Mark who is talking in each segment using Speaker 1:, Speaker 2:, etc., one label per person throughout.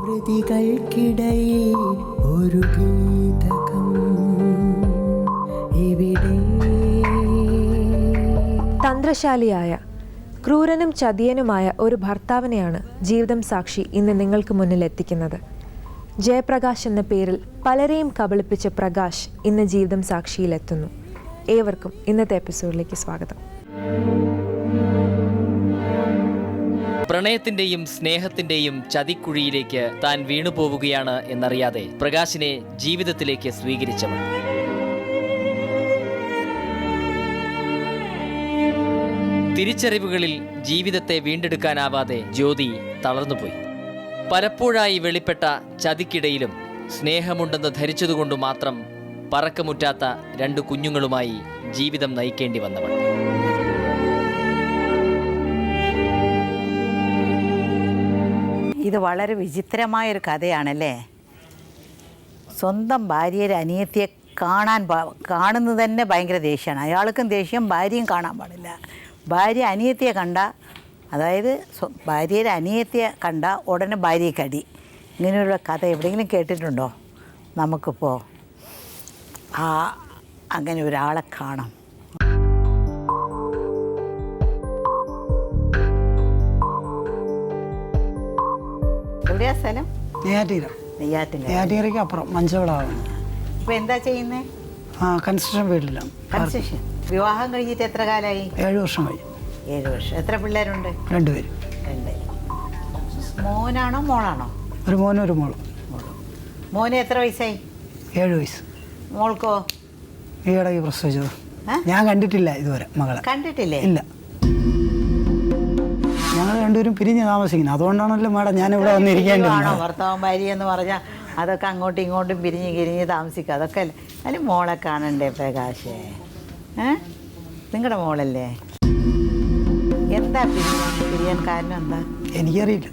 Speaker 1: കൃതികൾക്കിടയിൽ ഒരു ഗീതകം ഇവിടെ.
Speaker 2: തന്ത്രശാലിയായ ക്രൂരനും ചതിയനുമായ ഒരു ഭർത്താവിനെയാണ് ജീവിതം സാക്ഷി ഇന്ന് നിങ്ങൾക്ക് മുന്നിൽ എത്തിക്കുന്നത്. ജയപ്രകാശ് എന്ന പേരിൽ പലരെയും കബളിപ്പിച്ച പ്രകാശ് ഇന്ന് ജീവിതം സാക്ഷിയിലെത്തുന്നു. ഏവർക്കും ഇന്നത്തെ എപ്പിസോഡിലേക്ക് സ്വാഗതം.
Speaker 3: പ്രണയത്തിന്റെയും സ്നേഹത്തിന്റെയും ചതിക്കുഴിയിലേക്ക് താൻ വീണുപോവുകയാണ് എന്നറിയാതെ പ്രകാശിനെ ജീവിതത്തിലേക്ക് സ്വീകരിച്ചവൾ. തിരിച്ചറിവുകളിൽ ജീവിതത്തെ വീണ്ടെടുക്കാനാവാതെ ജ്യോതി തളർന്നുപോയി. പലപ്പോഴായി വെളിപ്പെട്ട ചതിക്കിടയിലും സ്നേഹമുണ്ടെന്ന് ധരിച്ചതുകൊണ്ടു മാത്രം പറക്കമുറ്റാത്ത 2 കുഞ്ഞുങ്ങളുമായി ജീവിതം നയിക്കേണ്ടി വന്നവൾ.
Speaker 4: ഇത് വളരെ വിചിത്രമായൊരു കഥയാണല്ലേ. സ്വന്തം ഭാര്യയുടെ അനിയത്തിയെ കാണുന്നത് തന്നെ ഭയങ്കര ദേഷ്യമാണ്. അയാൾക്കും ദേഷ്യം, ഭാര്യയും കാണാൻ പാടില്ല. ഭാര്യ അനിയത്തിയെ കണ്ട, അതായത് ഭാര്യയുടെ അനിയത്തിയെ കണ്ട ഉടനെ ഭാര്യയ്ക്ക് അടി. ഇങ്ങനെയുള്ള കഥ എവിടെയെങ്കിലും കേട്ടിട്ടുണ്ടോ? നമുക്കിപ്പോൾ അങ്ങനെ ഒരാളെ കാണാം. എവിടെയാ സ്ഥലം?
Speaker 5: നെയ്യാറ്റിങ്കരയ്ക്ക് അപ്പുറം മഞ്ചവളാണ്.
Speaker 4: ഇപ്പോൾ എന്താ ചെയ്യുന്നത്?
Speaker 5: കൺസ്ട്രക്ഷൻ ഫീൽഡിലാണ്.
Speaker 4: കൺസ്ട്രക്ഷൻ. വിവാഹം കഴിഞ്ഞിട്ട് എത്ര കാലമായി?
Speaker 5: 7 വർഷം കഴിഞ്ഞു.
Speaker 4: 7 വർഷം. എത്ര പിള്ളേരുണ്ട്?
Speaker 5: 2 പേര്.
Speaker 4: 2. മോനാണോ മോളാണോ?
Speaker 5: ഒരു മോനും ഒരു മോളും.
Speaker 4: മോന് എത്ര വയസ്സായി?
Speaker 5: 7 വയസ്സ്.
Speaker 4: മോൾക്കോ?
Speaker 5: ഈയിടയ്ക്ക് പ്രസവിച്ചത്. ഞാൻ കണ്ടിട്ടില്ല ഇതുവരെ മകളെ.
Speaker 4: കണ്ടിട്ടില്ലേ?
Speaker 5: ഇല്ല. ഞങ്ങൾ രണ്ടുപേരും പിരിഞ്ഞ് താമസിക്കുന്നത്. അതുകൊണ്ടാണല്ലോ മാഡം ഞാൻ ഇവിടെ വന്നിരിക്കേണ്ടത്.
Speaker 4: ഭർത്താവും ഭാര്യ എന്ന് പറഞ്ഞാൽ അതൊക്കെ അങ്ങോട്ടും ഇങ്ങോട്ടും പിരിഞ്ഞ് താമസിക്കുക, അതൊക്കെ അല്ലേ. അതിന് മോളെ കാണണ്ടേ പ്രകാശേ? നിങ്ങളുടെ മോളല്ലേ? എന്താ പിരിയാൻ കാരണം എന്താ?
Speaker 5: എനിക്കറിയില്ല.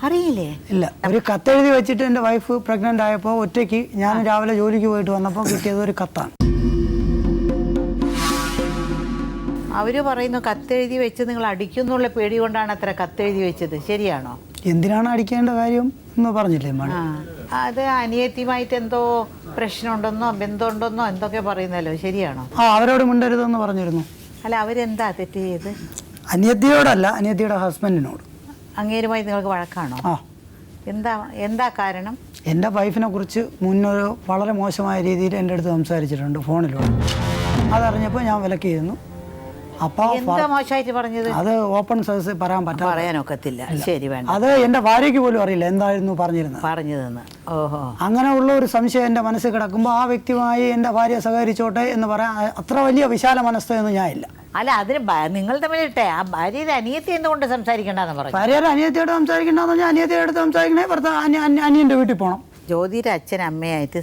Speaker 4: അറിയില്ലേ?
Speaker 5: ഇല്ല. ഒരു കത്തെഴുതി വെച്ചിട്ട് എൻ്റെ വൈഫ് പ്രഗ്നൻ്റ് ആയപ്പോൾ ഒറ്റയ്ക്ക് ഞാൻ രാവിലെ ജോലിക്ക് പോയിട്ട് വന്നപ്പോൾ കിട്ടിയത് ഒരു കത്താണ്.
Speaker 4: അവർ പറയുന്നു കത്തെഴുതി വെച്ച് നിങ്ങൾ അടിക്കുന്നുള്ള പേടി കൊണ്ടാണ് അത്ര കത്തെഴുതി വെച്ചത്. ശരിയാണോ?
Speaker 5: എന്തിനാണ് അടിക്കേണ്ട കാര്യം എന്ന് പറഞ്ഞില്ലേ മാഡം?
Speaker 4: അത് അനിയത്തിയുമായിട്ട് എന്തോ പ്രശ്നമുണ്ടെന്നോ ബന്ധമുണ്ടെന്നോ എന്തൊക്കെ പറയുന്നല്ലോ, ശരിയാണോ?
Speaker 5: അവരോട് മിണ്ടരുതെന്ന് പറഞ്ഞിരുന്നു.
Speaker 4: അല്ല, അവരെന്താ തെറ്റ് ചെയ്ത്?
Speaker 5: അനിയത്തിയോടല്ല, അനിയത്തിയുടെ ഹസ്ബൻഡിനോട്.
Speaker 4: അങ്ങേരുമായി നിങ്ങൾക്ക് വഴക്കാണോ? എന്താ കാരണം?
Speaker 5: എൻ്റെ വൈഫിനെ കുറിച്ച് മുന്നൊരു വളരെ മോശമായ രീതിയിൽ എൻ്റെ അടുത്ത് സംസാരിച്ചിട്ടുണ്ട് ഫോണിലൂടെ. അതറിഞ്ഞപ്പോൾ ഞാൻ വിലക്ക് ചെയ്യുന്നു.
Speaker 4: മോശമായിട്ട് പറഞ്ഞത്
Speaker 5: അത് ഓപ്പൺ സർവീസ്
Speaker 4: പറയാനൊക്കത്തില്ല. ശരി, വേണ്ട.
Speaker 5: അത് എൻ്റെ ഭാര്യയ്ക്ക് പോലും അറിയില്ല എന്തായിരുന്നു പറഞ്ഞതെന്ന്.
Speaker 4: ഓഹോ.
Speaker 5: അങ്ങനെ ഉള്ള ഒരു സംശയം എൻ്റെ മനസ്സിൽ കിടക്കുമ്പോൾ ആ വ്യക്തിയുമായി എൻ്റെ ഭാര്യ സഹകരിച്ചോട്ടെ എന്ന് പറയാൻ അത്ര വലിയ വിശാല മനസ്സൊന്നും ഞാൻ ഇല്ല.
Speaker 4: അല്ല, അതിന് നിങ്ങൾ തമ്മിലിട്ടെ ആ ഭാര്യയുടെ അനിയത്തി എന്തുകൊണ്ട് സംസാരിക്കണ്ടെന്ന് പറഞ്ഞു?
Speaker 5: ഭാര്യയുടെ അനിയത്തിയോട് സംസാരിക്കണ്ടെന്ന് പറഞ്ഞാൽ അനിയത്തിയുടെ അടുത്ത് സംസാരിക്കണേ, അനിയൻ്റെ വീട്ടിൽ പോകണം.
Speaker 4: ജ്യോതിയുടെ അച്ഛൻ അമ്മയായിട്ട്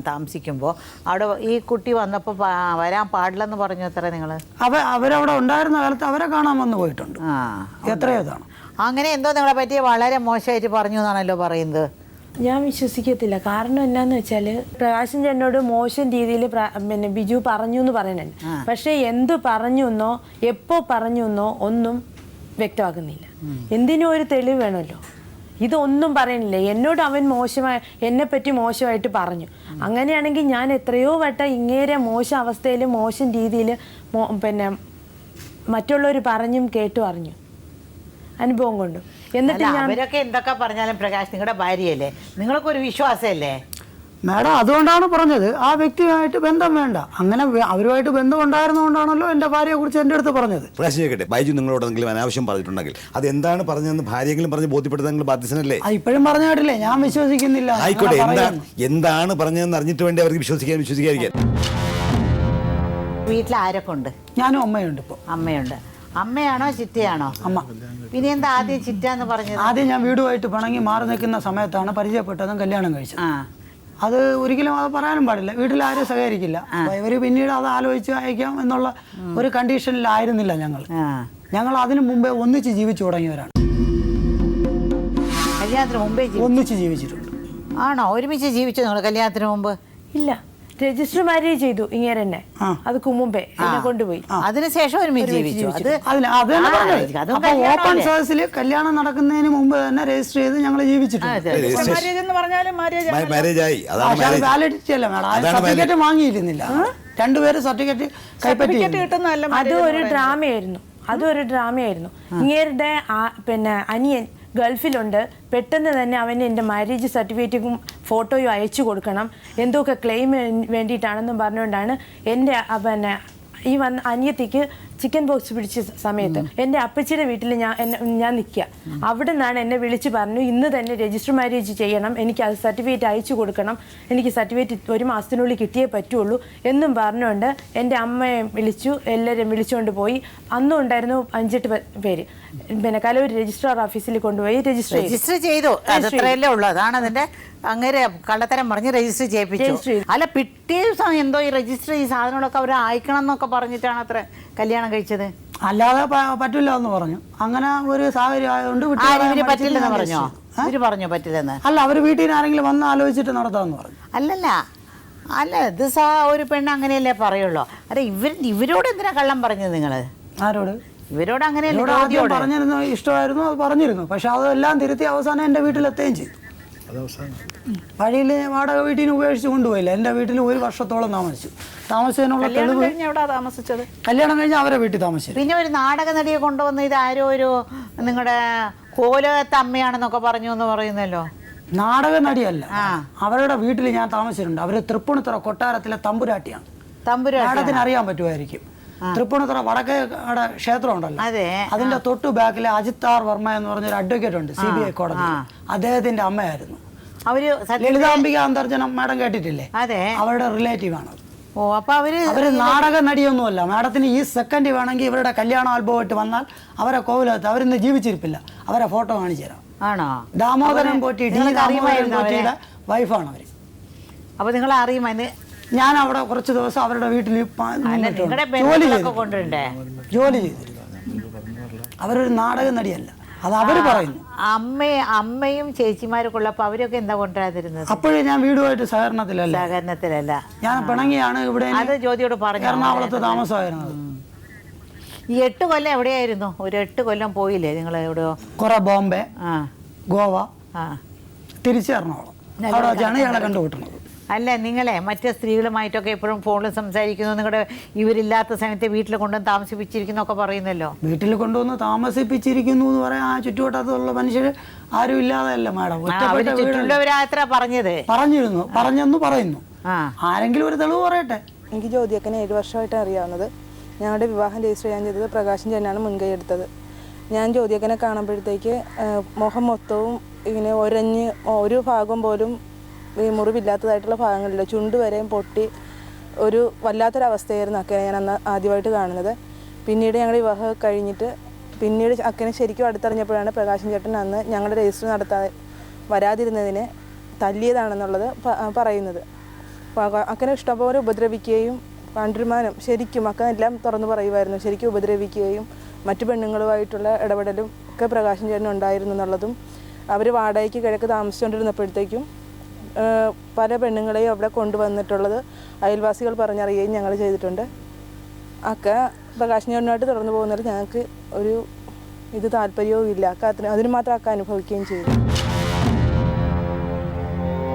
Speaker 4: താമസിക്കുമ്പോൾ അവിടെ ഈ കുട്ടി വന്നപ്പോൾ വരാൻ പാടില്ലെന്ന് പറഞ്ഞു. എത്ര നിങ്ങൾ
Speaker 5: അവരവിടെ ഉണ്ടായിരുന്ന കാലത്ത് അവരെ കാണാൻ വന്ന് പോയിട്ടുണ്ട്. എത്രയാണ്
Speaker 4: അങ്ങനെ എന്തോ നിങ്ങളെ പറ്റി വളരെ മോശമായിട്ട് പറഞ്ഞു എന്നാണല്ലോ പറയുന്നത്.
Speaker 6: ഞാൻ വിശ്വസിക്കത്തില്ല. കാരണം എന്നാന്ന് വെച്ചാൽ പ്രകാശൻ ചേട്ടനോട് മോശം രീതിയിൽ പിന്നെ ബിജു പറഞ്ഞു എന്ന് പറയുന്നുണ്ട്. പക്ഷെ എന്ത് പറഞ്ഞു എന്നോ എപ്പോ പറഞ്ഞു എന്നോ ഒന്നും വ്യക്തമാക്കുന്നില്ല. എന്തിനും ഒരു തെളിവ് വേണമല്ലോ. ഇതൊന്നും പറയുന്നില്ല. എന്നോട് അവൻ എന്നെപ്പറ്റി മോശമായിട്ട് പറഞ്ഞു. അങ്ങനെയാണെങ്കിൽ ഞാൻ എത്രയോ വട്ടം ഇങ്ങേരെ മോശം അവസ്ഥയിൽ മോശം രീതിയിൽ പിന്നെ മറ്റുള്ളവർ പറഞ്ഞും കേട്ടു അറിഞ്ഞു അനുഭവം കൊണ്ട്. എന്നിട്ട്
Speaker 4: അവരൊക്കെ എന്തൊക്കെ പറഞ്ഞാലും പ്രകാശ് നിങ്ങളുടെ ഭാര്യയല്ലേ, നിങ്ങളൊക്കെ ഒരു വിശ്വാസമല്ലേ
Speaker 5: മാഡം? അതുകൊണ്ടാണ് പറഞ്ഞത് ആ വ്യക്തിയുമായിട്ട് ബന്ധം വേണ്ട. അങ്ങനെ അവരുമായിട്ട് ബന്ധം ഉണ്ടായിരുന്നുകൊണ്ടാണല്ലോ എൻ്റെ ഭാര്യയെ കുറിച്ച് എൻ്റെ അടുത്ത് പറഞ്ഞത്.
Speaker 7: പ്രകാശ് കേട്ടെ, ബൈജു നിങ്ങളോട് എന്തെങ്കിലും അനാവശ്യം പറഞ്ഞിട്ടുണ്ടെങ്കിൽ അത് എന്താണ് പറഞ്ഞതെന്ന് ഭാര്യയെങ്കിലും പറഞ്ഞ് ബോധ്യപ്പെടുത്താൻ ബാധ്യസ്ഥനല്ലേ?
Speaker 5: ഇപ്പോഴും പറഞ്ഞു കേട്ടില്ലേ? ഞാൻ വിശ്വസിക്കുന്നില്ല.
Speaker 7: ആയിക്കോട്ടെ, എന്താണ് പറഞ്ഞതെന്ന് അറിഞ്ഞിട്ട് വേണ്ടി അവർക്ക് വിശ്വസിക്കാതിരിക്കാൻ.
Speaker 4: വീട്ടിൽ ആരൊക്കെ ഉണ്ട്?
Speaker 5: ഞാനും അമ്മയുണ്ട്. ഇപ്പോൾ
Speaker 4: അമ്മയുണ്ട്. അമ്മയാണോ ചിറ്റയാണോ?
Speaker 5: അമ്മ.
Speaker 4: പിന്നെ എന്താ ആദ്യം ചിറ്റ എന്ന് പറഞ്ഞത്?
Speaker 5: ആദ്യം ഞാൻ വീടുമായിട്ട് പിണങ്ങി മാറി നിൽക്കുന്ന സമയത്താണ് പരിചയപ്പെട്ടതും കല്യാണം കഴിച്ചത്. അത് ഒരിക്കലും അത് പറയാനും പാടില്ല. വീട്ടിൽ ആരും സഹകരിക്കില്ല. ഇവർ പിന്നീട് അത് ആലോചിച്ച് അയക്കാം എന്നുള്ള ഒരു കണ്ടീഷനിലായിരുന്നില്ല ഞങ്ങൾ അതിനു മുമ്പേ ഒന്നിച്ച് ജീവിച്ചു തുടങ്ങിയവരാണ്.
Speaker 4: കല്യാണത്തിന് മുമ്പേ
Speaker 5: ഒന്നിച്ച് ജീവിച്ചിട്ടുണ്ട്.
Speaker 4: ആണോ? ഒരുമിച്ച് ജീവിച്ചു നിങ്ങൾ കല്യാണത്തിന് മുമ്പ്?
Speaker 6: ഇല്ല, രജിസ്റ്റർ മാരേജ് ചെയ്തു ഇങ്ങനെ തന്നെ അത് മുമ്പേ എന്നെ കൊണ്ടുപോയി.
Speaker 4: അതിനുശേഷം ഒരുമിച്ച് ജീവിച്ചു. അത്
Speaker 5: അത് തന്നെ പറഞ്ഞത്.
Speaker 4: അതും
Speaker 5: അപ്പൊ ഓപ്പൺ സോഴ്സിൽ കല്യാണം നടക്കുന്നതിന് മുമ്പ് തന്നെ രജിസ്റ്റർ ചെയ്ത് ഞങ്ങൾ ജീവിച്ചിട്ടുണ്ട്.
Speaker 8: മാരേജ് എന്ന് പറഞ്ഞാലും
Speaker 7: മാരേജ് ആയി. അതാണ്
Speaker 5: പക്ഷെ അത് വാലിഡിറ്റി അല്ല മേഡം, ആ സർട്ടിഫിക്കറ്റ് വാങ്ങിയിരുന്നില്ല. രണ്ടുപേരും സർട്ടിഫിക്കറ്റ് കൈപ്പറ്റി.
Speaker 8: കിട്ടുന്നതല്ല.
Speaker 6: അതൊരു ഡ്രാമയായിരുന്നു. ഇങ്ങേരുടെ പിന്നെ അനിയൻ ഗൾഫിലുണ്ട്. പെട്ടെന്ന് തന്നെ അവന് എൻ്റെ മാരേജ് സർട്ടിഫിക്കറ്റും ഫോട്ടോയും അയച്ചു കൊടുക്കണം, എന്തൊക്കെ ക്ലെയിം വേണ്ടിയിട്ടാണെന്നും പറഞ്ഞുകൊണ്ടാണ് എൻ്റെ പിന്നെ ഈ അനിയത്തിക്ക് ചിക്കൻ ബോക്സ് പിടിച്ച സമയത്ത് എൻ്റെ അപ്പച്ചിയുടെ വീട്ടിൽ ഞാൻ നിൽക്കുക. അവിടെ നിന്നാണ് എന്നെ വിളിച്ച് പറഞ്ഞു, ഇന്ന് തന്നെ രജിസ്റ്റർ മാരേജ് ചെയ്യണം, എനിക്ക് അത് സർട്ടിഫിക്കറ്റ് അയച്ചു കൊടുക്കണം, എനിക്ക് സർട്ടിഫിക്കറ്റ് 1 മാസത്തിനുള്ളിൽ കിട്ടിയേ പറ്റുള്ളൂ എന്നും പറഞ്ഞുകൊണ്ട് എൻ്റെ അമ്മയെ വിളിച്ചു. എല്ലാവരും വിളിച്ചുകൊണ്ട് പോയി. അന്നും ഉണ്ടായിരുന്നു 5-8 പേര്. പിന്നെ കലൂർ രജിസ്ട്രാർ ഓഫീസിൽ കൊണ്ടുപോയി
Speaker 4: രജിസ്റ്റർ ചെയ്തു. അതത്രയല്ലേ ഉള്ളൂ. അതാണ് അതിന്റെ അങ്ങനെ കള്ളത്തരം പറഞ്ഞ് രജിസ്റ്റർ ചെയ്യിപ്പിച്ചു. അല്ല, പിറ്റേ ദിവസം എന്തോ ഈ രജിസ്റ്റർ ഈ സാധനങ്ങളൊക്കെ അവർ അയക്കണം എന്നൊക്കെ പറഞ്ഞിട്ടാണ് അത്ര കല്യാണം കഴിച്ചത്.
Speaker 5: അല്ലാതെ പറ്റില്ല എന്ന് പറഞ്ഞു. അങ്ങനെ ഒരു സാഹചര്യം ആയതുകൊണ്ട്
Speaker 4: ഇവര് പറ്റില്ലെന്ന് പറഞ്ഞോ? ഇവര് പറഞ്ഞോ പറ്റില്ലെന്ന്?
Speaker 5: അല്ല, അവര് വീട്ടിൽ നിന്ന് ആരെങ്കിലും വന്ന് ആലോചിച്ചിട്ട് നടത്താമെന്ന് പറഞ്ഞു.
Speaker 4: അല്ല ഇത് ഒരു പെണ്ണ് അങ്ങനെയല്ലേ പറയുള്ളൂ. അല്ല, ഇവരോട് എന്തിനാ കള്ളം പറഞ്ഞത് നിങ്ങള്?
Speaker 5: ആരോട്?
Speaker 4: ഇവരോട് അങ്ങനെയല്ലേ
Speaker 5: ആദ്യം പറഞ്ഞിരുന്നു, ഇഷ്ടമായിരുന്നു, അത് പറഞ്ഞിരുന്നു. പക്ഷെ അതെല്ലാം തിരുത്തി അവസാനം എൻ്റെ വീട്ടിലെത്തുകയും ചെയ്തു. വഴിയിൽ വാടക വീട്ടിൽ നിന്ന് ഉപേക്ഷിച്ച് കൊണ്ടുപോയില്ല. എൻ്റെ വീട്ടിൽ 1 വർഷത്തോളം താമസിച്ചതിനുള്ള തെളിവ്. കല്യാണം കഴിഞ്ഞ് അവരെ വീട്ടിൽ താമസിച്ചു.
Speaker 4: പിന്നെ ഒരു നാടക നടിയെ കൊണ്ടുവന്ന് ഇത് ആരോ ഒരു നിങ്ങളുടെ കോലത്തെ അമ്മയാണെന്നൊക്കെ പറഞ്ഞു എന്ന് പറയുന്നല്ലോ.
Speaker 5: നാടക നടിയല്ല, അവരുടെ വീട്ടിൽ ഞാൻ താമസിച്ചിട്ടുണ്ട്. അവര് തൃപ്പൂണിത്തുറ കൊട്ടാരത്തിലെ തമ്പുരാട്ടിയാണ്. മാഡത്തിന് അറിയാൻ പറ്റുമായിരിക്കും. തൃപ്പൂണിത്തുറ വടക്കേ ക്ഷേത്രം ഉണ്ടല്ലോ, അതിന്റെ തൊട്ടു ബാക്കിലെ അജിത് ആർ വർമ്മ എന്ന് പറഞ്ഞൊരു അഡ്വക്കേറ്റ് ഉണ്ട് CBI കോടതി. അദ്ദേഹത്തിന്റെ അമ്മയായിരുന്നു
Speaker 4: അവര്.
Speaker 5: ലളിതാംബിക അന്തർജനം മാഡം കേട്ടിട്ടില്ലേ? അവരുടെ റിലേറ്റീവ് ആണ്. അവര് നാടക നടിയൊന്നുമല്ല. മാഡത്തിന് ഈ സെക്കൻഡ് വേണമെങ്കിൽ ഇവരുടെ കല്യാണ ആൽബമായിട്ട് വന്നാൽ അവരെ കോവിലത്ത് അവരിന്ന് ജീവിച്ചിരിപ്പില്ല, അവരെ ഫോട്ടോ കാണിച്ചു തരാം. ദാമോദരൻ പോറ്റി, പോറ്റിയുടെ വൈഫാണ് അവര്.
Speaker 4: അപ്പൊ നിങ്ങൾ അറിയുമോ?
Speaker 5: ഞാൻ അവിടെ കുറച്ച് ദിവസം അവരുടെ വീട്ടിൽ ജോലി ചെയ്തിരുന്നു. അവരൊരു നാടക നടിയല്ല, അത് അവര് പറയുന്നു.
Speaker 4: അമ്മയും ചേച്ചിമാരൊക്കെ ഉള്ളപ്പോ അവരൊക്കെ എന്താ കൊണ്ടുവരാതിരുന്നത്?
Speaker 5: അപ്പോഴേ ഞാൻ വീടുമായിട്ട് സഹകരണത്തിലല്ല. ഞാൻ പിണങ്ങിയാണ് ഇവിടെ
Speaker 4: ജ്യോതിയോട് പറഞ്ഞു
Speaker 5: എറണാകുളത്ത് താമസമായിരുന്നത്.
Speaker 4: ഈ 8 കൊല്ലം എവിടെയായിരുന്നു? ഒരു 8 കൊല്ലം പോയില്ലേ നിങ്ങൾ? എവിടെയോ
Speaker 5: കുറെ ബോംബെ, ഗോവ, തിരിച്ച് എറണാകുളം. അവിടെ വെച്ചാണ് ഇയാളെ കണ്ടുപിട്ടുന്നത്.
Speaker 4: അല്ല, നിങ്ങളെ മറ്റേ സ്ത്രീകളുമായിട്ടൊക്കെ എപ്പോഴും ഫോണിൽ സംസാരിക്കുന്നു, നിങ്ങളുടെ ഇവരില്ലാത്ത സമയത്ത് വീട്ടിൽ കൊണ്ടുവന്ന് താമസിപ്പിച്ചിരിക്കുന്നൊക്കെ പറയുന്നല്ലോ.
Speaker 5: വീട്ടിൽ കൊണ്ടുവന്ന് താമസിപ്പിച്ചിരിക്കുന്നു എന്ന് പറയാൻ ആ ചുറ്റുവട്ടത്തുള്ള മനുഷ്യർ ആരും ഇല്ലാതെയല്ല മാഡം. പറഞ്ഞെന്ന് പറയുന്നു. ആരെങ്കിലും ഒരു തെളിവ് പറയട്ടെ.
Speaker 9: എനിക്ക് ജ്യോതിയക്കനെ 7 വർഷമായിട്ട് അറിയാവുന്നത്. ഞങ്ങളുടെ വിവാഹം രജിസ്റ്റർ ചെയ്യാൻ ചെയ്തത് പ്രകാശൻ ചേട്ടനാണ് മുൻകൈ എടുത്തത്. ഞാൻ ജ്യോതിയക്കനെ കാണുമ്പോഴത്തേക്ക് മുഖം മൊത്തവും ഇങ്ങനെ ഒരഞ്ഞ്, ഒരു ഭാഗം പോലും ഈ മുറിവില്ലാത്തതായിട്ടുള്ള ഭാഗങ്ങളില്ല, ചുണ്ട് വരെയും പൊട്ടി ഒരു വല്ലാത്തൊരവസ്ഥയായിരുന്നു അക്കനെ ഞാൻ അന്ന് ആദ്യമായിട്ട് കാണുന്നത്. പിന്നീട് ഞങ്ങളുടെ വിവാഹം കഴിഞ്ഞിട്ട് പിന്നീട് അക്കനെ ശരിക്കും അടുത്തറിഞ്ഞപ്പോഴാണ് പ്രകാശൻ ചേട്ടൻ അന്ന് ഞങ്ങളുടെ രജിസ്റ്റർ നടത്താൻ വരാതിരുന്നതിന് തല്ലിയതാണെന്നുള്ളത് പറയുന്നത്. അക്കനെ ഇഷ്ടംപോലെ ഉപദ്രവിക്കുകയും കണ്ടുമാനം ശരിക്കും അക്കൻ എല്ലാം തുറന്നു പറയുമായിരുന്നു. ശരിക്കും ഉപദ്രവിക്കുകയും മറ്റു പെണ്ണുങ്ങളുമായിട്ടുള്ള ഇടപെടലും ഒക്കെ പ്രകാശൻ ചേട്ടൻ ഉണ്ടായിരുന്നു എന്നുള്ളതും, അവർ വാടകയ്ക്ക് കിഴക്ക് താമസിച്ചുകൊണ്ടിരുന്നപ്പോഴത്തേക്കും പല പെണ്ണുങ്ങളെയും അവിടെ കൊണ്ടുവന്നിട്ടുള്ളത് അയൽവാസികൾ പറഞ്ഞറിയുകയും ഞങ്ങൾ ചെയ്തിട്ടുണ്ട്. അക്ക പ്രകാശനോട്ട് തുടർന്നു പോകുന്നതിൽ ഞങ്ങൾക്ക് ഒരു താല്പര്യവും ഇല്ല. അതിന് മാത്രം അക്ക അനുഭവിക്കുകയും ചെയ്തു.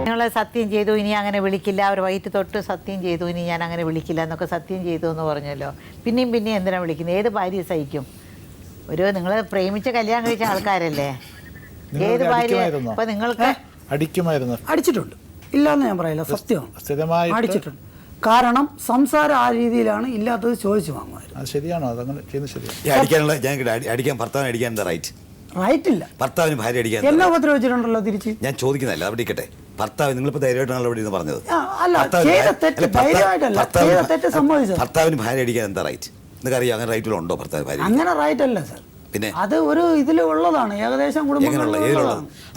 Speaker 4: നിങ്ങൾ സത്യം ചെയ്തു ഇനി അങ്ങനെ വിളിക്കില്ല, അവർ വൈകിട്ട് തൊട്ട് സത്യം ചെയ്തു ഇനി ഞാൻ അങ്ങനെ വിളിക്കില്ല എന്നൊക്കെ സത്യം ചെയ്തു എന്ന് പറഞ്ഞല്ലോ. പിന്നെയും എന്തിനാണ് വിളിക്കുന്നത്? ഏത് ഭാര്യ സഹിക്കും? നിങ്ങൾ പ്രേമിച്ച് കല്യാണം കഴിച്ച ആൾക്കാരല്ലേ. ഏത് ഭാര്യ? ഇപ്പൊ നിങ്ങൾക്ക്
Speaker 5: അടിച്ചിട്ടുണ്ട്, ഇല്ലാന്ന് ഞാൻ പറയില്ല, സത്യമാണ്, അടിച്ചിട്ടുണ്ട്. കാരണം സംസാരം ആ രീതിയിലാണ്, ഇല്ലാത്തത് ചോദിച്ചു വാങ്ങുമായിരുന്നു.
Speaker 7: ശരിയാണോ? അതങ്ങനെ ചെയ്യുന്നത് ശരിയാണ്. അടിക്കാൻ ഭർത്താവിനെ അടിക്കാൻ എന്താ റൈറ്റ്?
Speaker 5: റൈറ്റ് ഇല്ല.
Speaker 7: ഭർത്താവിന് ഭാര്യ അടിക്കാൻ
Speaker 5: എന്നെ ഉപദ്രവിച്ചിട്ടുണ്ടല്ലോ തിരിച്ച്.
Speaker 7: ഞാൻ ചോദിക്കുന്നില്ല, അവിടെ ഇരിക്കട്ടെ. ഭർത്താവ് നിങ്ങളിപ്പോ ധൈര്യമായിട്ടാണല്ലോ ഇവിടെ പറഞ്ഞത്. ഭർത്താവിന് ഭാര്യ അടിക്കാൻ എന്താ റൈറ്റ്? നിങ്ങൾക്ക് അറിയാം അങ്ങനെ റൈറ്റുണ്ടോ? ഭർത്താവ് ഭാര്യ
Speaker 5: അങ്ങനെ റൈറ്റ് അല്ല സാർ, പിന്നെ അത് ഒരു ഇതിൽ ഉള്ളതാണ്. ഏകദേശം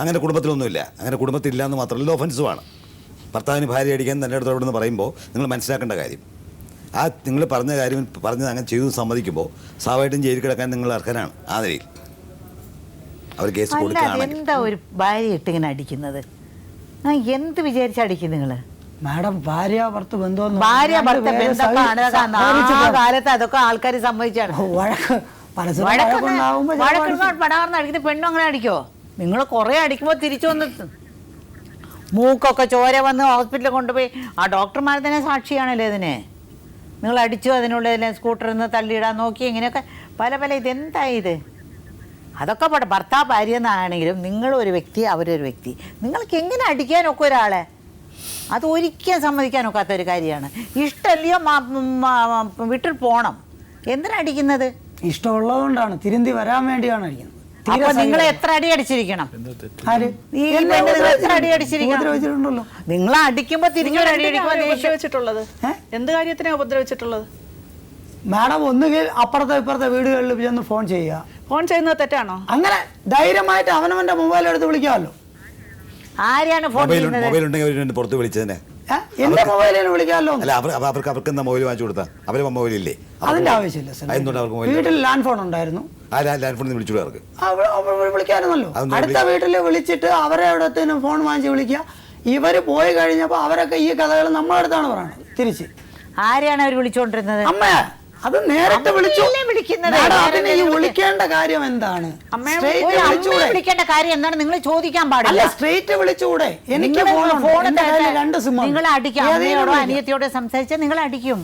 Speaker 7: അങ്ങനെ കുടുംബത്തിലൊന്നുമില്ല. അങ്ങനെ കുടുംബത്തിലില്ല എന്ന് മാത്രമല്ല, ഒഫൻസുമാണ്. ഭർത്താവിന് ഭാര്യ അടിക്കാൻ തൻ്റെ അടുത്ത് അവിടെ നിന്ന് പറയുമ്പോൾ നിങ്ങൾ മനസ്സിലാക്കേണ്ട കാര്യം, നിങ്ങൾ പറഞ്ഞ കാര്യം പറഞ്ഞത് അങ്ങനെ ചെയ്തു സമ്മതിക്കുമ്പോൾ സ്വാഭാവികമായിട്ടും ജയിലിൽ കിടക്കാൻ നിങ്ങൾ അർഹനാണ്. ആ നിലയിൽ അവർ കേസ് കൊടുക്കുകയാണ്.
Speaker 4: എന്താ ഒരു ഭാര്യ ഇട്ടിങ്ങനെ അടിക്കുന്നത്? എന്ത് വിചാരിച്ചടിക്കും നിങ്ങൾ?
Speaker 5: മാഡം ഭാര്യ ഭർത്ത ബന്ധം
Speaker 4: ഭാര്യ ഭർത്ത ബന്ധമാണ് ആ കാലത്ത് അതൊക്കെ ആൾക്കാർ സമ്മതിച്ചാണ്.
Speaker 5: വഴക്ക് പരസ്പരം
Speaker 4: പടാർന്ന് അടിക്കുന്ന പെണ്ണും അങ്ങനെ അടിക്കോ? നിങ്ങൾ കുറെ അടിക്കുമ്പോൾ തിരിച്ചു വന്ന് മൂക്കൊക്കെ ചോര വന്ന് ഹോസ്പിറ്റലിൽ കൊണ്ടുപോയി ആ ഡോക്ടർമാർ തന്നെ സാക്ഷിയാണല്ലോ ഇതിന്. നിങ്ങൾ അടിച്ചു, അതിനുള്ളിൽ സ്കൂട്ടറിൽ നിന്ന് തള്ളിയിടാൻ നോക്കി, ഇങ്ങനെയൊക്കെ പല പല. ഇതെന്തായി ഇത്? അതൊക്കെ ഭർത്താവ് ഭാര്യ എന്നാണെങ്കിലും നിങ്ങളൊരു വ്യക്തി, അവരൊരു വ്യക്തി. നിങ്ങൾക്ക് എങ്ങനെ അടിക്കാനൊക്കെ ഒരാളെ? അത് ഒരിക്കലും സമ്മതിക്കാനൊക്കാത്ത ഒരു കാര്യമാണ്. ഇഷ്ടമല്ലയോ വീട്ടിൽ പോകണം. എന്തിനാ അടിക്കുന്നത്?
Speaker 5: ഇഷ്ടമുള്ളതുകൊണ്ടാണ്, തിരുന്തി വരാൻ വേണ്ടിയാണ് അടിക്കുന്നത്.
Speaker 4: നിങ്ങൾ എത്ര അടി അടിച്ചിരിക്കണം? എത്ര അടി അടിച്ചിരിക്കണം? നിങ്ങൾ അടിക്കുമ്പോ തിരിച്ചുള്ളത്
Speaker 8: എന്ത് കാര്യത്തിനാ ഉപദ്രവിച്ചിട്ടുള്ളത്?
Speaker 5: മാഡം ഒന്നുകിൽ അപ്പുറത്തെ ഇപ്പുറത്തെ വീടുകളിൽ ചെന്ന് ഫോൺ ചെയ്യുക.
Speaker 8: ഫോൺ ചെയ്യുന്നത് തെറ്റാണോ?
Speaker 5: അങ്ങനെ ധൈര്യമായിട്ട് അവനവന്റെ മൊബൈൽ എടുത്ത് വിളിക്കാമല്ലോ.
Speaker 4: ആരെയാണ് ഫോൺ ചെയ്യുന്നത്?
Speaker 7: മൊബൈൽ ഉണ്ടെങ്കിൽ പുറത്ത് വിളിച്ചതന്നെ.
Speaker 5: എന്റെ മൊബൈലിൽ വിളിക്കാമല്ലോ.
Speaker 7: അല്ല, അവർക്ക് എന്താ മൊബൈൽ വാങ്ങിച്ചു കൊടുത്താ? അവരെ മൊബൈൽ ഇല്ലേ?
Speaker 5: അതിന്റെ ആവശ്യമില്ല സാർ. വീട്ടിൽ ലാൻഡ് ഫോൺ ഉണ്ടായിരുന്നു.
Speaker 7: ആ ലാൻഡ് ഫോണിൽ വിളിച്ചു അവർക്ക്
Speaker 5: വിളിക്കാറുന്നല്ലോ. അടുത്ത വീട്ടിൽ വിളിച്ചിട്ട് അവരെ എവിടത്തേനും ഫോൺ വാങ്ങിച്ച് വിളിക്കുക. ഇവര് പോയി കഴിഞ്ഞപ്പോ അവരൊക്കെ ഈ കഥകൾ നമ്മളെ അടുത്താണ് പറയുന്നത്. തിരിച്ച്
Speaker 4: ആരെയാണ് അവർ വിളിച്ചോണ്ടിരുന്നത്?
Speaker 5: അമ്മ അത് നേരിട്ട് വിളിച്ചു
Speaker 4: വിളിക്കുന്നത്.
Speaker 5: വിളിക്കേണ്ട കാര്യം എന്താണ്?
Speaker 4: വിളിക്കേണ്ട കാര്യം എന്താണ്? നിങ്ങൾ ചോദിക്കാൻ പാടില്ല.
Speaker 5: സ്ട്രേറ്റ് വിളിച്ചുകൂടെ? എനിക്ക് രണ്ട് സിം.
Speaker 4: നിങ്ങൾ അടിക്കും. അമ്മയോടോ അനിയത്തിയോടോ സംസാരിച്ചാൽ നിങ്ങൾ അടിക്കും.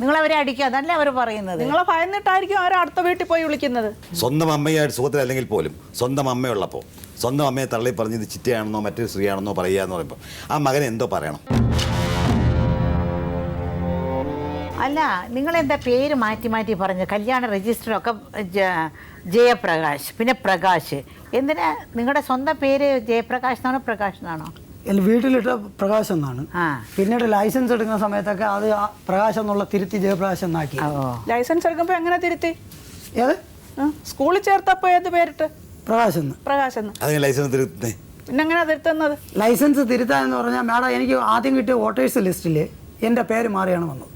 Speaker 4: നിങ്ങൾ അവരെ അടിക്കുക. അതല്ലേ അവർ പറയുന്നത്.
Speaker 8: നിങ്ങളെ ഭയന്നിട്ടായിരിക്കും അവർ അടുത്ത വീട്ടിൽ പോയി വിളിക്കുന്നത്.
Speaker 7: സ്വന്തം അമ്മയായിട്ട് സുഖത്തിലല്ലെങ്കിൽ പോലും സ്വന്തം അമ്മയുള്ളപ്പോൾ സ്വന്തം അമ്മയെ തള്ളി പറഞ്ഞ് ഇത് ചിറ്റയാണെന്നോ മറ്റൊരു സ്ത്രീയാണെന്നോ പറയുക എന്ന് പറയുമ്പോൾ ആ മകനെ എന്തോ പറയണം.
Speaker 4: അല്ല, നിങ്ങളെന്താ പേര് മാറ്റി മാറ്റി പറഞ്ഞു? കല്യാണ രജിസ്റ്ററൊക്കെ ജയപ്രകാശ്, പിന്നെ പ്രകാശ്. എന്തിനാ നിങ്ങളുടെ സ്വന്തം പേര് ജയപ്രകാശ് എന്നാണോ പ്രകാശ് എന്നാണോ?
Speaker 5: വീട്ടിലിട്ട പ്രകാശ് എന്നാണ്. പിന്നീട് ലൈസൻസ് എടുക്കുന്ന സമയത്തൊക്കെ അത് പ്രകാശ് എന്നുള്ള തിരുത്തി ജയപ്രകാശ് എന്നാക്കി.
Speaker 8: ലൈസൻസ് എടുക്കുമ്പോ എങ്ങനെ തിരുത്തി?
Speaker 5: ഏത്
Speaker 8: സ്കൂളിൽ ചേർത്തപ്പോ ഏത് പേരിട്ട്?
Speaker 5: പ്രകാശ് എന്ന്.
Speaker 8: പ്രകാശ് എന്ന്.
Speaker 7: ലൈസൻസ് തിരുത്തുന്നേ?
Speaker 8: പിന്നെ എങ്ങനെയാ തിരുത്തുന്നത്?
Speaker 5: ലൈസൻസ് തിരുത്താന്ന് പറഞ്ഞാൽ മാഡം, എനിക്ക് ആദ്യം കിട്ടിയ വോട്ടേഴ്സ് ലിസ്റ്റിൽ എൻ്റെ പേര് മാറിയാണ് വന്നത്.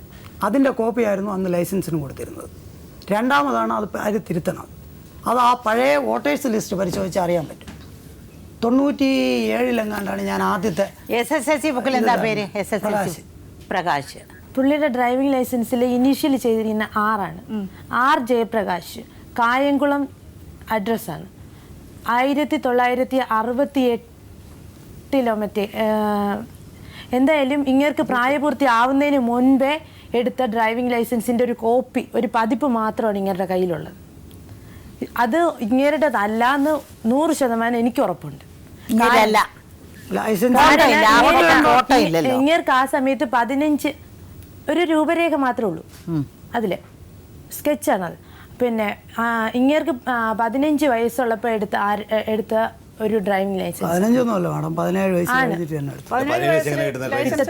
Speaker 5: അതിൻ്റെ കോപ്പിയായിരുന്നു അന്ന് ലൈസൻസിന് കൊടുത്തിരുന്നത്. രണ്ടാമതാണ് അത് തിരുത്തണം. അത് ആ പഴയ വോട്ടേഴ്സ് ലിസ്റ്റ് പരിശോധിച്ച് അറിയാൻ പറ്റും. 97 ഞാൻ ആദ്യത്തെ
Speaker 4: SSLC ബുക്കിൽ എന്താ പേര്? പ്രകാശ്.
Speaker 6: പുള്ളിയുടെ ഡ്രൈവിംഗ് ലൈസൻസിൽ ഇനീഷ്യൽ ചെയ്തിരിക്കുന്ന ആറാണ്. ആർ ജയപ്രകാശ്. കായംകുളം അഡ്രസ്സാണ്. 1968 മറ്റേ എന്തായാലും ഇങ്ങേർക്ക് പ്രായപൂർത്തി ആവുന്നതിന് മുൻപേ എടുത്ത ഡ്രൈവിംഗ് ലൈസൻസിൻ്റെ ഒരു കോപ്പി, ഒരു പതിപ്പ് മാത്രമാണ് ഇങ്ങേരുടെ കയ്യിലുള്ളത്. അത് ഇങ്ങേരുടേതല്ലാന്ന് 100% എനിക്ക് ഉറപ്പുണ്ട്. ഇങ്ങേർക്ക് ആ സമയത്ത് 15 ഒരു രൂപരേഖ മാത്രമേ ഉള്ളൂ അതില്, സ്കെച്ചാണത്. പിന്നെ ഇങ്ങേർക്ക് 15 വയസ്സുള്ളപ്പോൾ എടുത്ത ഒരു ഡ്രൈവിംഗ് ലൈസൻസ്.
Speaker 5: 15 മാഡം, 17 വയസ്സ് കഴിഞ്ഞിട്ട് തന്നെ എടുത്തു.
Speaker 7: 17 വയസ്സ് കഴിഞ്ഞ്18 വയസ്സ് ലൈസൻസ്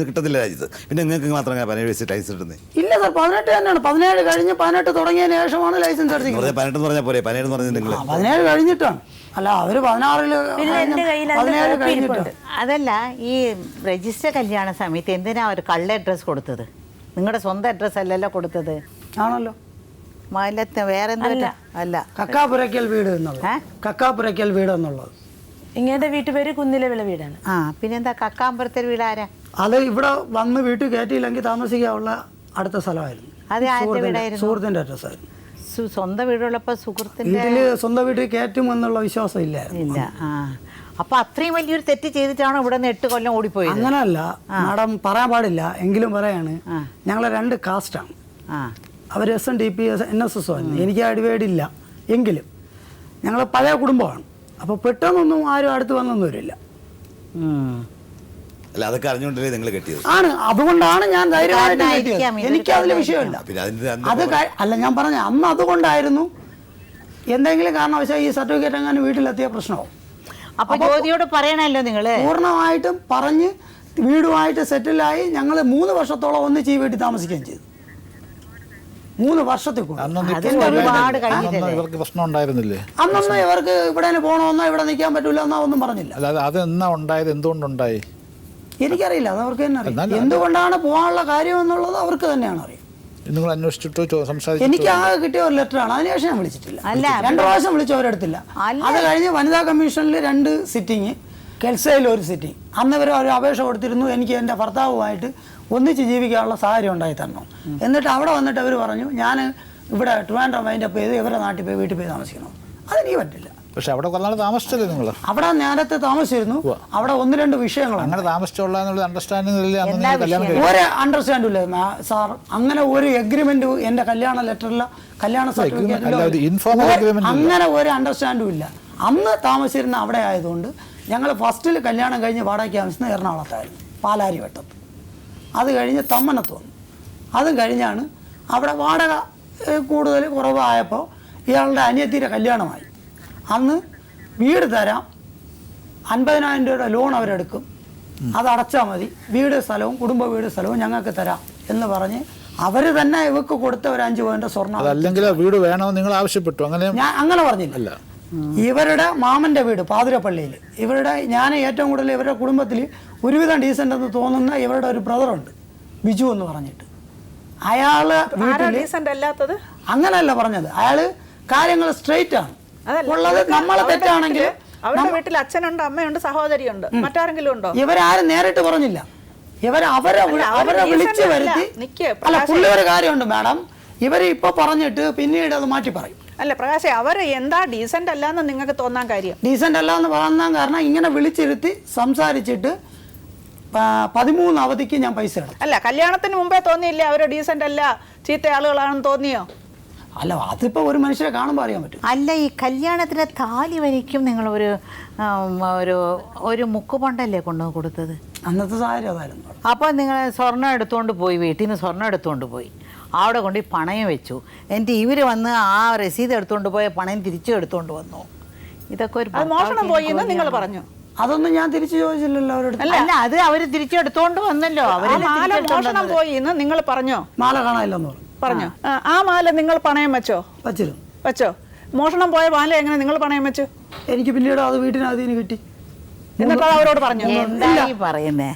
Speaker 7: കിട്ടത്തില്ല രാജ്യത്ത്. പിന്നെ നിങ്ങൾക്ക് മാത്രം 17 വയസ്സ് ലൈസൻസ് കിട്ടുന്നത്?
Speaker 5: ഇല്ല സാർ, 18 തന്നെയാണ്. 17 കഴിഞ്ഞ് 18 തുടങ്ങിയതിന് ശേഷമാണ് ലൈസൻസ് എടുത്തിരിക്കുന്നത്.
Speaker 7: 18 പറഞ്ഞാൽ പോലെ 17 പറഞ്ഞത് നിങ്ങൾ
Speaker 5: 17 കഴിഞ്ഞിട്ടാണ്. അല്ല, അവര് 16 കഴിഞ്ഞിട്ടാണ്.
Speaker 4: അതല്ല, ഈ രജിസ്റ്റർ കല്യാണ സമയത്ത് എന്തിനാ ഒരു കള്ള അഡ്രസ് കൊടുത്തത്? നിങ്ങളുടെ സ്വന്തം അഡ്രസ് അല്ലല്ലോ കൊടുത്തത്.
Speaker 5: ആണല്ലോ.
Speaker 4: വേറെ അല്ല,
Speaker 5: കക്കാപുരയ്ക്കൽ വീട് എന്നുള്ളത്. കക്കാപുരയ്ക്കൽ വീട് എന്നുള്ളത്
Speaker 6: ഇങ്ങയുടെ വീട്ടുപേര് കുന്നിലവിള വീടാണ്.
Speaker 4: പിന്നെന്താ കാക്കാമ്പുരത്തെ വീട് ആരാ?
Speaker 5: അത് ഇവിടെ വന്ന് വീട്ടിൽ കയറ്റിയില്ലെങ്കിൽ താമസിക്കാനുള്ള അടുത്ത സ്ഥലമായിരുന്നു.
Speaker 4: അത് ആരുടെ വീടായിരുന്നു?
Speaker 5: സുഹൃത്തിന്റെ അഡ്രസ്സായിരുന്നു.
Speaker 4: സ്വന്തം വീടുള്ളപ്പോൾ സുഹൃത്തിന്റെ
Speaker 5: വീട്ടില് സ്വന്തം വീട്ടിൽ കയറ്റും എന്നുള്ള വിശ്വാസം ഇല്ലായിരുന്നു.
Speaker 4: അപ്പൊ അത്രയും വലിയൊരു തെറ്റ് ചെയ്തിട്ടാണോ ഇവിടെ നിന്ന് 8 കൊല്ലം ഓടിപ്പോയത്?
Speaker 5: അങ്ങനല്ല മാഡം, പറയാൻ പാടില്ല എങ്കിലും പറയാണ്. ഞങ്ങളെ 2 കാസ്റ്റാണ്. അവർ SNDP NSS ആയിരുന്നു. എനിക്ക് അടിവേടില്ല എങ്കിലും ഞങ്ങൾ പഴയ കുടുംബമാണ്. അപ്പോൾ പെട്ടെന്നൊന്നും ആരും അടുത്ത് വന്നൊന്നും വരില്ല.
Speaker 7: അല്ല, അതൊക്കെ അറിഞ്ഞുകൊണ്ടല്ലേ നിങ്ങൾ കെട്ടിയത്?
Speaker 5: ആണ്, അതുകൊണ്ടാണ് ഞാൻ ധൈര്യമായിട്ട് കെട്ടിയത്. എനിക്ക് അതിൽ വിഷയമില്ല. അത് അല്ല, ഞാൻ പറഞ്ഞ അന്ന് അതുകൊണ്ടായിരുന്നു. എന്തെങ്കിലും കാരണവശാൽ ഈ സർട്ടിഫിക്കറ്റ് എങ്ങനെ വീട്ടിലെത്തിയ പ്രശ്നമാവും.
Speaker 4: അപ്പൊ ജ്യോതിയോട് പറയണല്ലോ നിങ്ങള്.
Speaker 5: പൂർണ്ണമായിട്ടും പറഞ്ഞ് വീടുമായിട്ട് സെറ്റിലായി ഞങ്ങൾ 3 വർഷത്തോളം ഒന്നിച്ച് ഈ വീട്ടിൽ താമസിക്കുകയും ചെയ്തു. 3 വർഷത്തിൽ
Speaker 10: ഇവർക്ക് പ്രശ്നം ഉണ്ടായിരുന്നില്ലേ?
Speaker 5: അന്നൊന്നും ഇവർക്ക് ഇവിടെ പോകണമെന്നോ ഇവിടെ നിൽക്കാൻ പറ്റൂല എന്നോ ഒന്നും പറഞ്ഞില്ല.
Speaker 10: അല്ലാതെ അത് എന്നാ ഉണ്ടായത്? എന്തുകൊണ്ടുണ്ടായി
Speaker 5: എനിക്കറിയില്ല. അത് അവർക്ക് തന്നെ അറിയാം. എന്തുകൊണ്ടാണ് പോകാനുള്ള കാര്യം എന്നുള്ളത് അവർക്ക് തന്നെയാണ് അറിയാം.
Speaker 10: നിങ്ങൾ അന്വേഷിച്ചിട്ടോ സംസാരിച്ചിട്ടോ?
Speaker 5: എനിക്ക് ആകെ കിട്ടിയ ഒരു ലെറ്ററാണ്, അതിനുശേഷം ഞാൻ വിളിച്ചിട്ടില്ല.
Speaker 4: അല്ല,
Speaker 5: 2 പ്രാവശ്യം വിളിച്ചു, അവരെടുത്തില്ല. അത് കഴിഞ്ഞ് വനിതാ കമ്മീഷനിൽ 2 സിറ്റിങ്, കെൽസയിൽ 1 സിറ്റിങ്. അന്ന് ഇവർ ഒരു അപേക്ഷ കൊടുത്തിരുന്നു, എനിക്ക് എൻ്റെ ഭർത്താവുമായിട്ട് ഒന്നിച്ച് ജീവിക്കാനുള്ള സാഹചര്യം ഉണ്ടായി തരണം. എന്നിട്ട് അവിടെ വന്നിട്ട് അവർ പറഞ്ഞു ഞാൻ ഇവിടെ ട്രിവാൻഡ്രം വൈൻഡപ്പ് ചെയ്ത് ഇവരുടെ നാട്ടിൽ പോയി വീട്ടിൽ പോയി താമസിക്കണം. അതെനിക്ക് പറ്റില്ല.
Speaker 10: പക്ഷെ അവിടെ കുറേ നാൾ താമസിച്ചല്ലേ നിങ്ങൾ?
Speaker 5: അവിടെ നേരത്തെ താമസിച്ചിരുന്നു. അവിടെ 1-2 വിഷയങ്ങളാണ്.
Speaker 10: അങ്ങനെ താമസിച്ചുള്ള അണ്ടർസ്റ്റാൻഡിംഗ് കല്യാണം
Speaker 5: ഒരു അണ്ടർസ്റ്റാൻഡും ഇല്ല സാർ. അങ്ങനെ ഒരു എഗ്രിമെന്റ് എൻ്റെ കല്യാണ ലെറ്ററില്ല, കല്യാണ സർട്ടിഫിക്കറ്റ്, അങ്ങനെ ഒരു അണ്ടർസ്റ്റാൻഡും ഇല്ല. അന്ന് താമസിച്ചിരുന്ന അവിടെ ആയതുകൊണ്ട് ഞങ്ങൾ ഫസ്റ്റിൽ കല്യാണം കഴിഞ്ഞ് വാടകയ്ക്ക് താമസിക്കുന്ന എറണാകുളത്തായിരുന്നു, പാലാരി വട്ടത്ത്. അത് കഴിഞ്ഞ് തമ്മനത്ത് വന്നു. അതും കഴിഞ്ഞാണ് അവിടെ വാടക കൂടുതൽ കുറവായപ്പോൾ ഇയാളുടെ അനിയത്തിയുടെ കല്യാണമായി. അന്ന് വീട് തരാം, 50,000 രൂപയുടെ ലോൺ അവരെടുക്കും, അത് അടച്ചാൽ മതി, വീട് സ്ഥലവും കുടുംബ വീട് സ്ഥലവും ഞങ്ങൾക്ക് തരാം എന്ന് പറഞ്ഞ് അവർ തന്നെ ഇവർക്ക് കൊടുത്ത ഒരു 5 പവൻ്റെ സ്വർണ്ണം.
Speaker 10: അല്ലെങ്കിൽ വീട് വേണമെന്ന് നിങ്ങൾ ആവശ്യപ്പെട്ടു?
Speaker 5: ഞാൻ അങ്ങനെ പറഞ്ഞില്ല. ഇവരുടെ മാമൻ്റെ വീട് പാതിരപ്പള്ളിയിൽ, ഞാൻ ഏറ്റവും കൂടുതൽ ഇവരുടെ കുടുംബത്തിൽ ഒരുവിധം ഡീസൻ്റ് എന്ന് തോന്നുന്ന ഇവരുടെ ഒരു ബ്രദറുണ്ട്, ബിജു എന്ന് പറഞ്ഞിട്ട്. അയാള്
Speaker 8: അല്ലാത്തത്
Speaker 5: അങ്ങനെയല്ല പറഞ്ഞത്, അയാള് കാര്യങ്ങൾ സ്ട്രെയിറ്റ് ആണ് ഉള്ളത്. നമ്മളെ തെറ്റാണെങ്കിൽ
Speaker 8: അവരുടെ വീട്ടിൽ അച്ഛനുണ്ട്, അമ്മയുണ്ട്, സഹോദരിയുണ്ട്, മറ്റാരെങ്കിലും ഉണ്ടോ?
Speaker 5: ഇവരാരും നേരിട്ട് പറഞ്ഞില്ല. അവരെ വിളിച്ചു വരുത്തി. അല്ല, പുള്ളി ഒരു കാര്യമുണ്ട് മാഡം, ഇവര് ഇപ്പൊ പറഞ്ഞിട്ട് പിന്നീട് അത് മാറ്റി പറയും.
Speaker 8: അല്ല പ്രകാശേ, അവര് എന്താ ഡീസന്റ് അല്ലാന്ന് നിങ്ങൾക്ക് തോന്നാൻ കാര്യം?
Speaker 5: ഡീസന്റ് അല്ല എന്ന് പറയാൻ കാരണം ഇങ്ങനെ വിളിച്ചിരുത്തി സംസാരിച്ചിട്ട് 13 അവധിക്ക് ഞാൻ പൈസ ഇടും.
Speaker 8: അല്ല, കല്യാണത്തിന് മുമ്പേ തോന്നിയില്ലേ അവര് ഡീസന്റ് അല്ല, ചീത്ത ആളുകളാണെന്ന് തോന്നിയോ?
Speaker 5: അല്ല, അതിപ്പോ ഒരു മനുഷ്യരെ കാണുമ്പോൾ അറിയാൻ പറ്റും.
Speaker 4: അല്ല, ഈ കല്യാണത്തിന് താലി വരിക്കും നിങ്ങൾ ഒരു മുക്കുപണ്ടല്ലേ കൊണ്ടുവന്ന് കൊടുത്തത്?
Speaker 5: അന്നത്തെ സാഹചര്യം അതായിരുന്നു.
Speaker 4: അപ്പോൾ നിങ്ങൾ സ്വർണ്ണം എടുത്തുകൊണ്ട് പോയി, വീട്ടിൽ നിന്ന് സ്വർണ്ണം എടുത്തുകൊണ്ട് പോയി, അവിടെ കൊണ്ട് പണയം വെച്ചു. എന്നിട്ട് ഇവർ വന്ന് ആ രസീത് എടുത്തുകൊണ്ട് പോയ പണയം തിരിച്ചു എടുത്തുകൊണ്ട് വന്നു. ഇതൊക്കെ ഒരു
Speaker 8: മോഷണം പോയി എന്ന് നിങ്ങൾ പറഞ്ഞു.
Speaker 5: അതൊന്നും ഞാൻ തിരിച്ചു ചോദിച്ചില്ലല്ലോ അവരുടെ.
Speaker 4: അല്ല, അത് അവർ തിരിച്ചെടുത്തോണ്ട് വന്നല്ലോ.
Speaker 8: മാല മോഷണം പോയി എന്ന് നിങ്ങൾ പറഞ്ഞോ?
Speaker 5: മാല കാണാനില്ലെന്ന്
Speaker 8: പറഞ്ഞു. ആ മാല നിങ്ങൾ പണയം വെച്ചോ? വെച്ചോ. മോഷണം പോയ മാല എങ്ങനെ നിങ്ങൾ പണയം വെച്ചു?
Speaker 5: എനിക്ക് പിന്നീട് അത് വീട്ടിനകത്ത് കിട്ടി.
Speaker 8: എന്നിട്ട് അവരോട് പറഞ്ഞു?
Speaker 4: എന്താ പറയുന്നേ?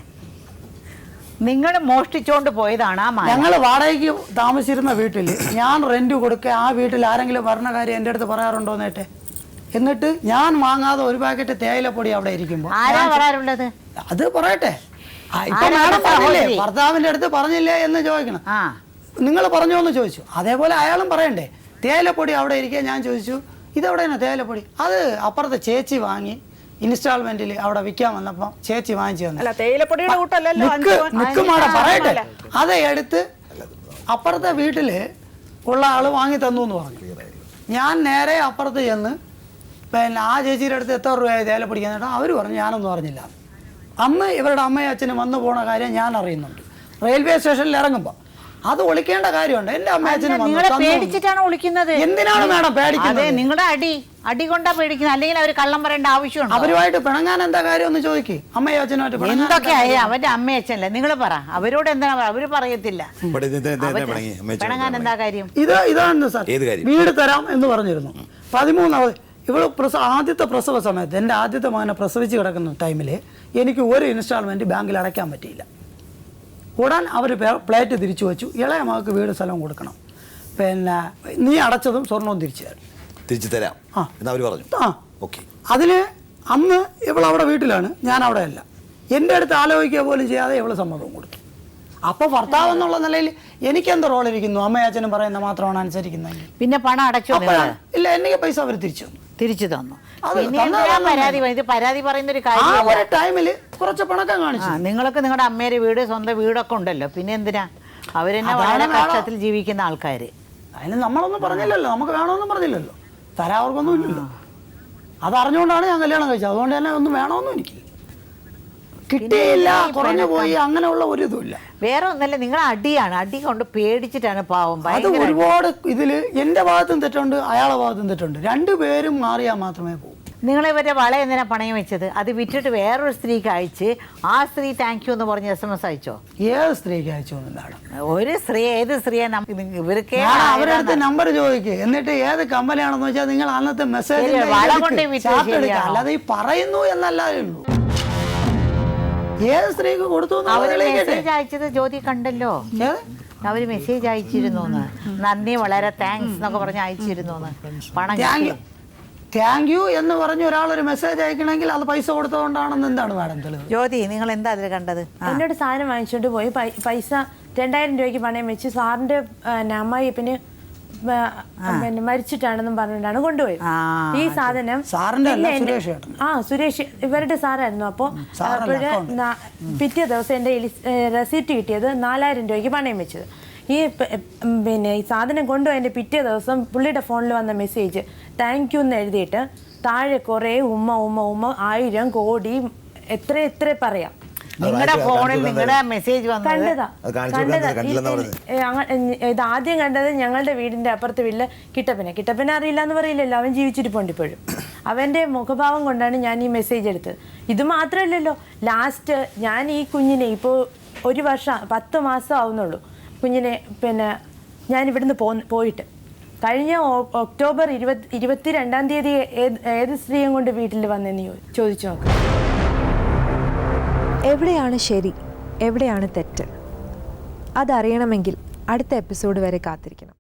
Speaker 4: നിങ്ങൾ മോഷ്ടിച്ചോണ്ട് പോയതാണ് ആ മാല.
Speaker 5: ഞങ്ങൾ വാടകയ്ക്ക് താമസിച്ചിരുന്ന വീട്ടിൽ ഞാൻ റെന്റ് കൊടുക്കുക, ആ വീട്ടിൽ ആരെങ്കിലും പറഞ്ഞ കാര്യം എൻ്റെ അടുത്ത് പറയാറുണ്ടോ നേട്ടെ? എന്നിട്ട് ഞാൻ വാങ്ങാതെ ഒരു പാക്കറ്റ് തേയിലപ്പൊടി അവിടെ ഇരിക്കുമ്പോൾ
Speaker 4: ആരാ പറയാറുള്ളത്?
Speaker 5: അത് പറയട്ടെ. ഭർത്താവിന്റെ അടുത്ത് പറഞ്ഞില്ലേ എന്ന് ചോദിക്കണം. നിങ്ങൾ പറഞ്ഞോ എന്ന് ചോദിച്ചു. അതേപോലെ അയാളും പറയണ്ടേ? തേയിലപ്പൊടി അവിടെ ഇരിക്കുക, ഞാൻ ചോദിച്ചു ഇതെവിടെയാണ് തേയിലപ്പൊടി? അത് അപ്പുറത്തെ ചേച്ചി വാങ്ങി ഇൻസ്റ്റാൾമെന്റിൽ അവിടെ വിൽക്കാൻ വന്നപ്പോൾ ചേച്ചി വാങ്ങിച്ചു തന്നെ. പറയട്ടെ, അത് എടുത്ത് അപ്പുറത്തെ വീട്ടില് ഉള്ള ആള് വാങ്ങി തന്നു എന്ന് പറഞ്ഞു. ഞാൻ നേരെ അപ്പുറത്ത് ചെന്ന് പിന്നെ ആ ചേച്ചിയുടെ അടുത്ത് എത്ര രൂപയായി തേയിലപ്പൊടിക്കാൻ കേട്ടോ? അവർ പറഞ്ഞു ഞാനൊന്നും അറിഞ്ഞില്ല. അന്ന് ഇവരുടെ അമ്മയും അച്ഛനും വന്നു പോണ കാര്യം ഞാൻ അറിയുന്നുണ്ട്. റെയിൽവേ സ്റ്റേഷനിൽ ഇറങ്ങുമ്പോൾ അത് ഒളിക്കേണ്ട കാര്യമുണ്ട്. എന്റെ അമ്മയച്ഛനും
Speaker 4: പേടിച്ചിട്ടാണ് ഒളിക്കുന്നത്.
Speaker 5: എന്തിനാണ് മാഡം പേടിക്കുന്നത്?
Speaker 4: നിങ്ങളുടെ അടി കൊണ്ടാ പേടിക്കുന്നത്, അല്ലെങ്കിൽ അവർ കള്ളം പറയേണ്ട ആവശ്യമുണ്ട്?
Speaker 5: അവരുമായിട്ട് പിണങ്ങാൻ എന്താ കാര്യം ഒന്ന് ചോദിക്കും. അമ്മയും അച്ഛനുമായിട്ട്
Speaker 4: എന്തൊക്കെ അവന്റെ അമ്മയച്ഛനല്ലേ? നിങ്ങൾ പറ, അവരോട് എന്താ? അവര് പറയത്തില്ല. പിണങ്ങാൻ എന്താ കാര്യം?
Speaker 5: ഇതാണ് സാർ, വീട് തരാം എന്ന് പറഞ്ഞിരുന്നു. 13 ഇവള് ആദ്യത്തെ പ്രസവ സമയത്ത്, എൻ്റെ ആദ്യത്തെ മകനെ പ്രസവിച്ച് കിടക്കുന്ന ടൈമിൽ എനിക്ക് ഒരു ഇൻസ്റ്റാൾമെന്റ് ബാങ്കിൽ അടയ്ക്കാൻ പറ്റിയില്ല. ഉടൻ അവർ പ്ലേറ്റ് തിരിച്ചു വെച്ചു. ഇളയ മകൾക്ക് വീട് സ്ഥലവും കൊടുക്കണം, പിന്നെ നീ അടച്ചതും സ്വർണവും തിരിച്ചു തരാം അതിന് അന്ന് ഇവൾ അവിടെ വീട്ടിലാണ്, ഞാൻ അവിടെ അല്ല. എൻ്റെ അടുത്ത് ആലോചിക്കുക പോലും ചെയ്യാതെ ഇവള് സമ്മതവും കൊടുത്തു. അപ്പോൾ ഭർത്താവ് എന്നുള്ള നിലയിൽ എനിക്കെന്ത് റോളിരിക്കുന്നു? അമ്മയച്ഛനും പറയുന്ന മാത്രമാണ് അനുസരിക്കുന്നതെങ്കിൽ
Speaker 4: പിന്നെ പണം അടച്ചോ?
Speaker 5: ഇല്ല, എനിക്ക് പൈസ അവർ തിരിച്ചു തന്നു.
Speaker 4: പരാതി പറയുന്ന ഒരു കാര്യം
Speaker 5: ടൈമില് കുറച്ച് പണക്കം കാണിച്ചു.
Speaker 4: നിങ്ങൾക്ക് നിങ്ങളുടെ അമ്മയുടെ വീട്, സ്വന്തം വീടൊക്കെ ഉണ്ടല്ലോ, പിന്നെ എന്തിനാ? അവരെന്നെ വളരെ കഷ്ടത്തിൽ ജീവിക്കുന്ന ആൾക്കാര്.
Speaker 5: അതിന് നമ്മളൊന്നും പറഞ്ഞില്ലല്ലോ, നമുക്ക് വേണമെന്നും പറഞ്ഞില്ലല്ലോ, തരാവർക്കൊന്നും ഇല്ലല്ലോ. അതറിഞ്ഞുകൊണ്ടാണ് ഞാൻ കല്യാണം കഴിച്ചത്. അതുകൊണ്ട് തന്നെ ഒന്നും വേണമെന്നും എനിക്ക് കിട്ടിയില്ല, കുറഞ്ഞു പോയി, അങ്ങനെയുള്ള ഒരു ഇതുമില്ല.
Speaker 4: വേറെ ഒന്നല്ല, നിങ്ങൾ അടി കൊണ്ട് പേടിച്ചിട്ടാണ് പാവം.
Speaker 5: അത് ഒരുപാട് ഇതില് എന്റെ ഭാഗത്തും തെറ്റുണ്ട്, അയാളെ ഭാഗത്തും തെറ്റുണ്ട്. രണ്ടുപേരും മാറിയാൽ മാത്രമേ പോകും.
Speaker 4: നിങ്ങൾ ഇവരുടെ വള എന്തിനാ പണയം വെച്ചത്? അത് വിറ്റിട്ട് വേറൊരു സ്ത്രീക്ക് അയച്ച് ആ സ്ത്രീ താങ്ക് യു എന്ന് പറഞ്ഞ് SMS അയച്ചോ?
Speaker 5: ഏത് സ്ത്രീക്ക് അയച്ചു എന്നാണ്?
Speaker 4: ഒരു സ്ത്രീ, ഏത് സ്ത്രീയെ? ഇവർക്ക്
Speaker 5: അവരുടെ അടുത്ത് നമ്പർ ചോദിക്കുക, എന്നിട്ട് ഏത് കമ്പനിയാണെന്ന് വെച്ചാൽ നിങ്ങൾ അന്നത്തെ മെസ്സേജ് അല്ലാതെ ഈ പറയുന്നു എന്നല്ലാതെ ഉള്ളൂ. ഏത് സ്ത്രീക്ക് കൊടുത്തു
Speaker 4: അയച്ചത് ജ്യോതി കണ്ടല്ലോ. അവർ മെസ്സേജ് അയച്ചിരുന്നു, നന്ദി, വളരെ താങ്ക്സ് എന്നൊക്കെ പറഞ്ഞ് അയച്ചിരുന്നു. പണം
Speaker 5: താങ്ക് യു എന്ന് പറഞ്ഞ് ഒരാളൊരു മെസ്സേജ് അയക്കണമെങ്കിൽ അത് പൈസ കൊടുത്തതുകൊണ്ടാണെന്ന് എന്താണ് മാഡം തെളിവ്?
Speaker 4: ജ്യോതി, നിങ്ങൾ എന്താ അതിൽ കണ്ടത്?
Speaker 6: എന്നോട് സാധനം വാങ്ങിച്ചോണ്ട് പോയി പൈസ 2000 രൂപയ്ക്ക് പണയം വെച്ച് സാറിന്റെ അമ്മായി പിന്നെ മരിച്ചിട്ടാണെന്നും പറഞ്ഞിട്ടാണ് കൊണ്ടുപോയത്. ഈ സാധനം സുരേഷ് ഇവരുടെ സാറായിരുന്നു. അപ്പോൾ പിറ്റേ ദിവസം എൻ്റെ റെസിപ്റ്റ് കിട്ടിയത് 4000 രൂപയ്ക്ക് പണയം വെച്ചത്. ഈ ഈ സാധനം കൊണ്ടുപോയതിൻ്റെ പിറ്റേ ദിവസം പുള്ളിയുടെ ഫോണിൽ വന്ന മെസ്സേജ് താങ്ക് യു എന്ന് എഴുതിയിട്ട് താഴെ കുറേ ഉമ്മ 1000 കോടി എത്ര പറയാം.
Speaker 4: നിങ്ങളുടെ ഫോണിൽ നിങ്ങളുടെ മെസ്സേജ്
Speaker 6: കണ്ടതാ. ഇത് ആദ്യം കണ്ടത് ഞങ്ങളുടെ വീടിന്റെ അപ്പുറത്ത് വീട്ടില് കിട്ടപ്പനെ അറിയില്ല എന്ന് പറയില്ലല്ലോ, അവൻ ജീവിച്ചിരിപ്പുണ്ട് ഇപ്പോഴും. അവന്റെ മുഖഭാവം കൊണ്ടാണ് ഞാൻ ഈ മെസ്സേജ് എടുത്തത്. ഇത് മാത്രമല്ലല്ലോ, ലാസ്റ്റ് ഞാൻ ഈ കുഞ്ഞിനെ ഇപ്പോൾ 1 വർഷം 10 മാസം ആവുന്നുള്ളൂ കുഞ്ഞിനെ. ഞാൻ ഇവിടുന്ന് പോയിട്ട് കഴിഞ്ഞ ഒക്ടോബർ 22-ാം തീയതി ഏത് സ്ത്രീയും കൊണ്ട് വീട്ടിൽ വന്നെന്ന് ചോദിച്ചു നോക്കാം.
Speaker 2: എവിടെയാണ് ശരി, എവിടെയാണ് തെറ്റ്? അതറിയണമെങ്കിൽ അടുത്ത എപ്പിസോഡ് വരെ കാത്തിരിക്കണം.